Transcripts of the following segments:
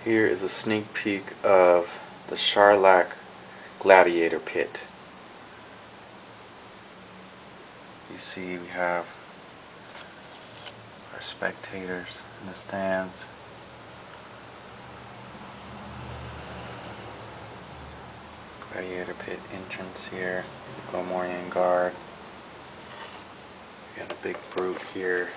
Here is a sneak peek of the Sarlacc Gladiator pit. You see we have our spectators in the stands. Gladiator pit entrance here. Gomorian guard. We got a big brute here.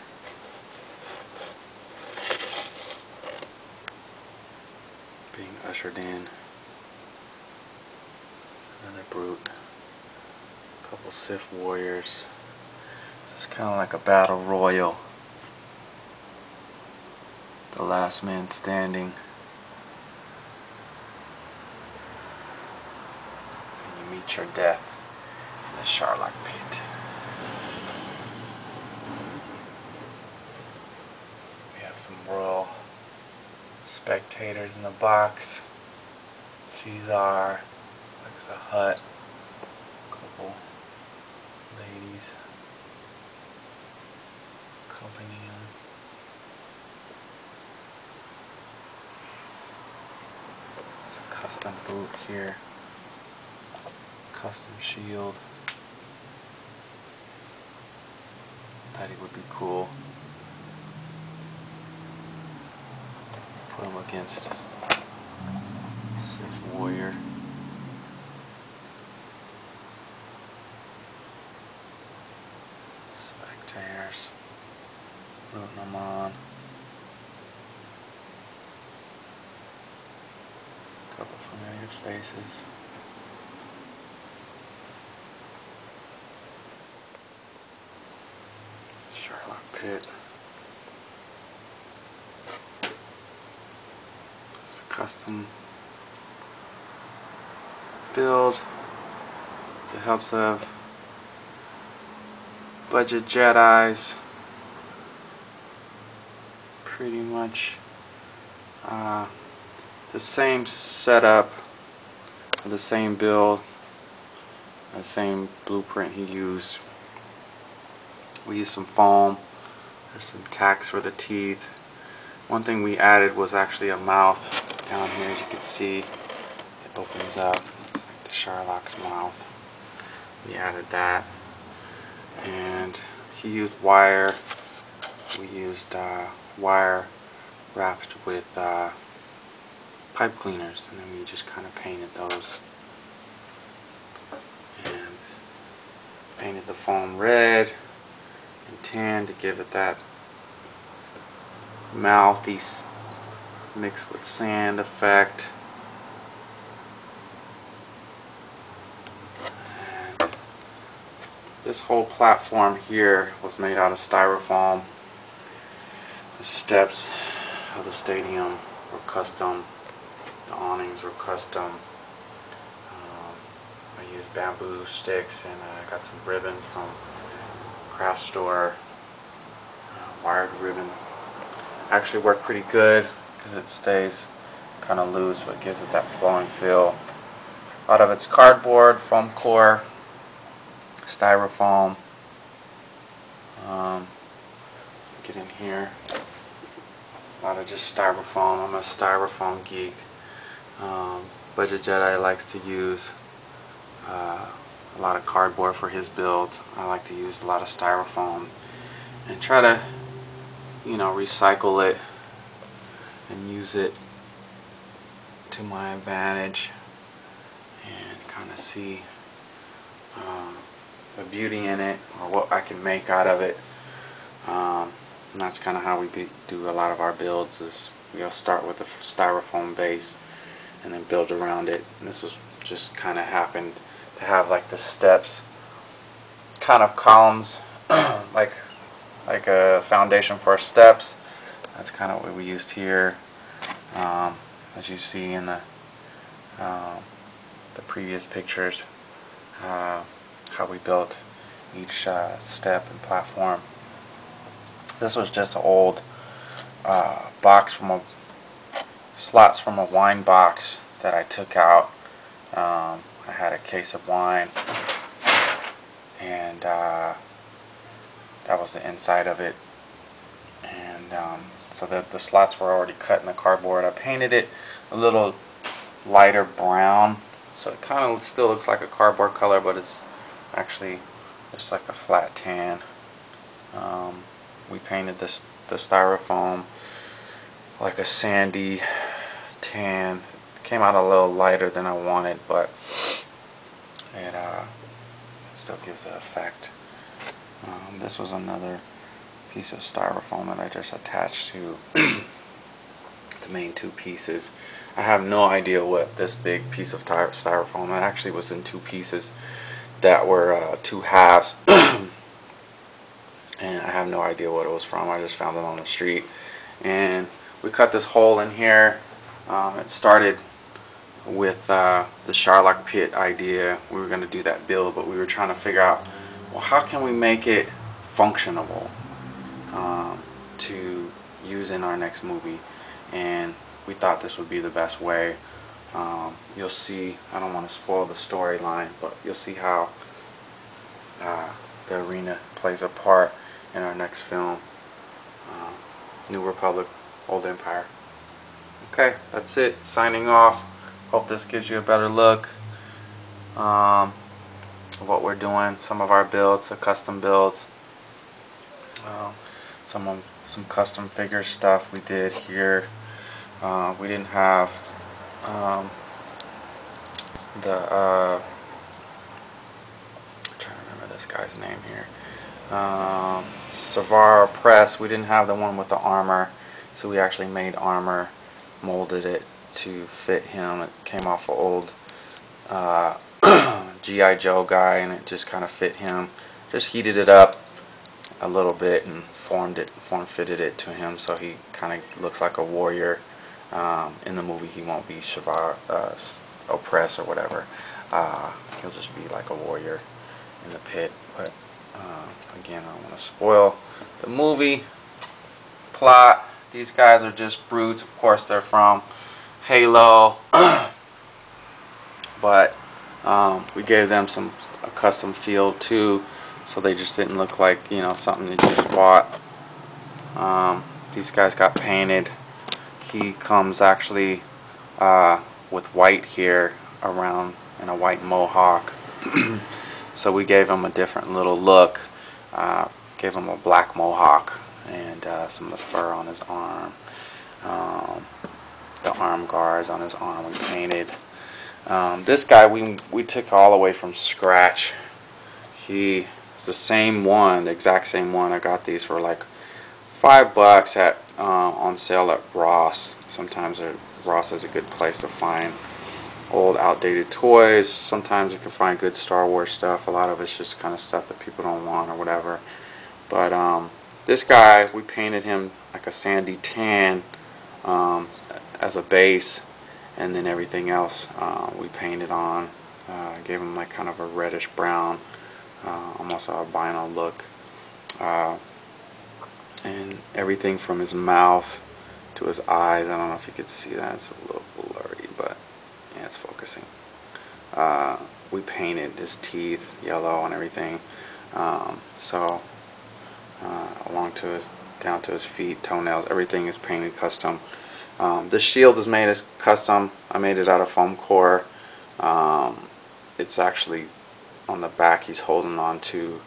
Being ushered in. Another brute. A couple Sith warriors. It's kind of like a battle royal. The last man standing. And you meet your death in the Sarlacc pit. We have some royal spectators in the box. Caesar, looks a hut, couple ladies accompanying him. It's a custom boot here, custom shield. Thought he would be cool. Put him against Sith warrior. Spectators rooting them on. Couple familiar faces. Sarlacc pit. It's a custom build with the helps of BudgetJedis. Pretty much the same setup, the same build, the same blueprint he used. We used some foam. There's some tacks for the teeth. One thing we added was actually a mouth down here, as you can see. It opens up. It's like the Sarlacc's mouth. We added that. And he used wire. We used wire wrapped with pipe cleaners, and then we just kind of painted those. And painted the foam red and tan to give it that mouthy mixed with sand effect. And this whole platform here was made out of styrofoam. The steps of the stadium were custom. The awnings were custom. I used bamboo sticks, and I got some ribbon from a craft store. Wired ribbon. Actually worked pretty good because it stays kind of loose, so it gives it that flowing feel. Out of its cardboard, foam core, styrofoam. Get in here. A lot of just styrofoam. I'm a styrofoam geek. BudgetJedi likes to use a lot of cardboard for his builds. I like to use a lot of styrofoam and try to, you know, recycle it and use it to my advantage and kind of see the beauty in it, or what I can make out of it. And that's kind of how we do a lot of our builds. Is we'll start with a styrofoam base and then build around it. And this was just kind of happened to have like the steps, kind of columns, like a foundation for our steps. That's kind of what we used here, as you see in the previous pictures, how we built each step and platform. This was just an old box from slots from a wine box that I took out. I had a case of wine, and that was the inside of it. And so that the slots were already cut in the cardboard. I painted it a little lighter brown, so it kind of still looks like a cardboard color, but it's actually just like a flat tan. We painted the styrofoam like a sandy tan. It came out a little lighter than I wanted, but it still gives the effect. This was another piece of styrofoam that I just attached to the main two pieces. I have no idea what this big piece of styrofoam, it actually was in two pieces that were two halves, and I have no idea what it was from. I just found it on the street, and we cut this hole in here. It started with the Sarlacc pit idea. We were going to do that build, but we were trying to figure out, well, how can we make it functionable to use in our next movie, and we thought this would be the best way. You'll see, I don't want to spoil the storyline, but you'll see how the arena plays a part in our next film, New Republic, Old Empire. Okay, that's it. Signing off. Hope this gives you a better look of what we're doing. Some of our builds, the custom builds, some custom figure stuff we did here. We didn't have I'm trying to remember this guy's name here. Savara Press. We didn't have the one with the armor, so we actually made armor, molded it to fit him. It came off an old G.I. Joe guy, and it just kind of fit him. Just heated it up a little bit and form-fitted it to him, so he kind of looks like a warrior. In the movie, he won't be Savara Press or whatever. He'll just be like a warrior in the pit. But again, I don't want to spoil the movie plot. These guys are just brutes. Of course, they're from Halo, but we gave them a custom feel too, so they just didn't look like, you know, something that you just bought. These guys got painted. He comes actually with white here around and a white mohawk. So we gave him a different little look. Gave him a black mohawk and some of the fur on his arm. The arm guards on his arm we painted. This guy we took all the way from scratch. He is the same one, the exact same one. I got these for like $5 at on sale at Ross. Sometimes Ross is a good place to find old outdated toys. Sometimes you can find good Star Wars stuff. A lot of it's just kind of stuff that people don't want or whatever. But this guy, we painted him like a sandy tan as a base, and then everything else we painted on. Gave him like kind of a reddish brown, almost a albino look. And everything from his mouth to his eyes, I don't know if you could see that, it's a little blurry, but yeah, it's focusing. We painted his teeth yellow and everything, so down to his feet, toenails, everything is painted custom. This shield is made as custom. I made it out of foam core. It's actually on the back, he's holding on to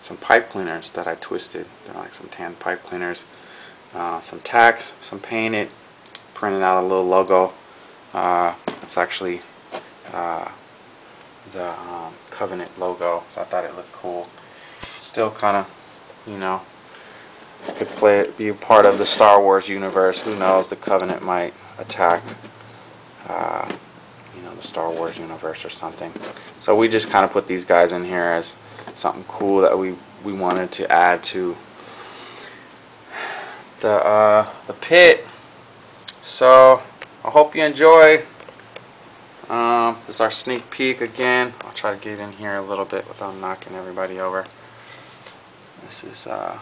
some pipe cleaners that I twisted. They're like some tan pipe cleaners. Some tacks, some painted, printed out a little logo. It's actually the Covenant logo, so I thought it looked cool. Still kind of, you know, could be a part of the Star Wars universe. Who knows? The Covenant might attack, you know, the Star Wars universe or something. So we just kind of put these guys in here as something cool that we wanted to add to the pit. So I hope you enjoy. This is our sneak peek again. I'll try to get in here a little bit without knocking everybody over. This is not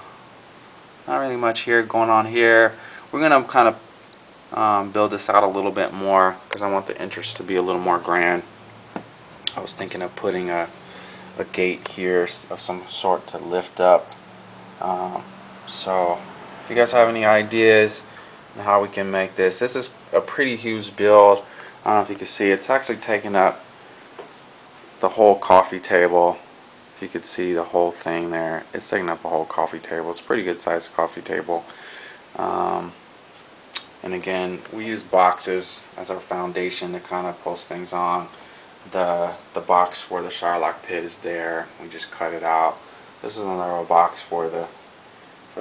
really much here going on here. We're gonna kind of build this out a little bit more because I want the entrance to be a little more grand. I was thinking of putting a gate here of some sort to lift up So if you guys have any ideas on how we can make this is a pretty huge build. I don't know if you can see, it's actually taking up the whole coffee table. If you could see the whole thing there, it's taking up a whole coffee table. It's a pretty good sized coffee table. And again, we use boxes as our foundation to kind of post things on. The box for the Sarlacc pit is there. We just cut it out. This is another box for the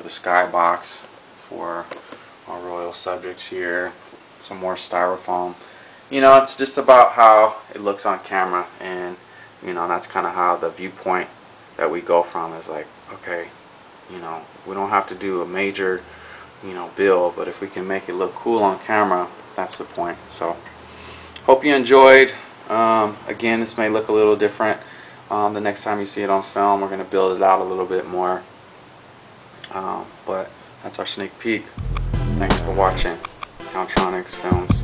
sky box for our royal subjects here. Some more styrofoam. You know, it's just about how it looks on camera, and you know, that's kind of how the viewpoint that we go from is like, okay, you know, we don't have to do a major, you know, build, but if we can make it look cool on camera, that's the point. So hope you enjoyed. Again, this may look a little different the next time you see it on film. We're going to build it out a little bit more, but that's our sneak peek. Thanks for watching Countronix Films.